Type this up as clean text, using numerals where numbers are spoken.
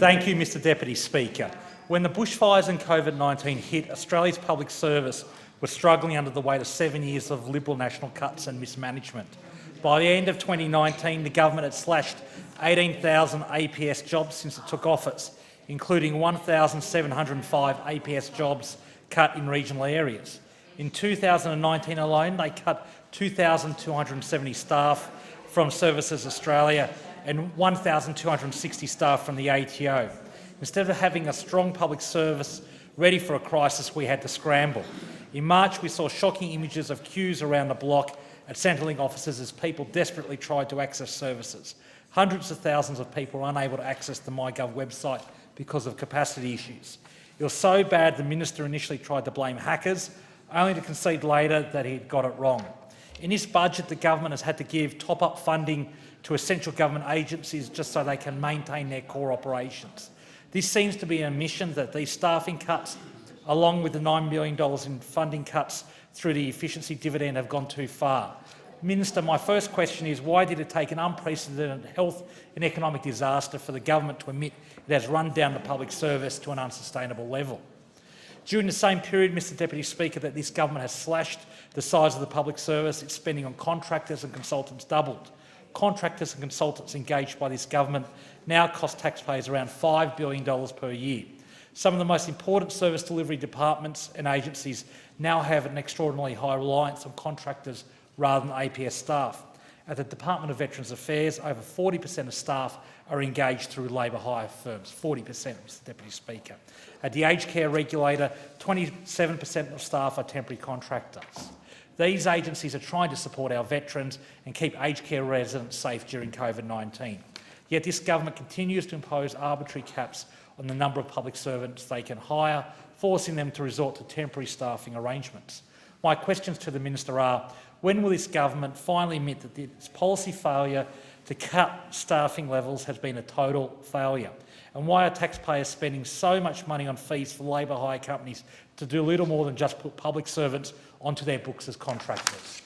Thank you, Mr Deputy Speaker. When the bushfires and COVID-19 hit, Australia's public service was struggling under the weight of 7 years of Liberal national cuts and mismanagement. By the end of 2019, the government had slashed 18,000 APS jobs since it took office, including 1,705 APS jobs cut in regional areas. In 2019 alone, they cut 2,270 staff from Services Australia and 1,260 staff from the ATO. Instead of having a strong public service ready for a crisis, we had to scramble. In March, we saw shocking images of queues around the block at Centrelink offices as people desperately tried to access services. Hundreds of thousands of people were unable to access the MyGov website because of capacity issues. It was so bad the minister initially tried to blame hackers, only to concede later that he'd got it wrong. In this budget, the government has had to give top-up funding to essential government agencies just so they can maintain their core operations. This seems to be an admission that these staffing cuts, along with the $9 million in funding cuts through the efficiency dividend, have gone too far. Minister, my first question is, why did it take an unprecedented health and economic disaster for the government to admit it has run down the public service to an unsustainable level? During the same period, Mr Deputy Speaker, that this government has slashed the size of the public service, its spending on contractors and consultants doubled. Contractors and consultants engaged by this government now cost taxpayers around $5 billion per year. Some of the most important service delivery departments and agencies now have an extraordinarily high reliance on contractors rather than APS staff. At the Department of Veterans Affairs, over 40% of staff are engaged through labour hire firms, 40%, Mr Deputy Speaker. At the aged care regulator, 27% of staff are temporary contractors. These agencies are trying to support our veterans and keep aged care residents safe during COVID-19. Yet this government continues to impose arbitrary caps on the number of public servants they can hire, forcing them to resort to temporary staffing arrangements. My questions to the minister are, when will this government finally admit that its policy failure to cut staffing levels has been a total failure? And why are taxpayers spending so much money on fees for labour hire companies to do little more than just put public servants onto their books as contractors?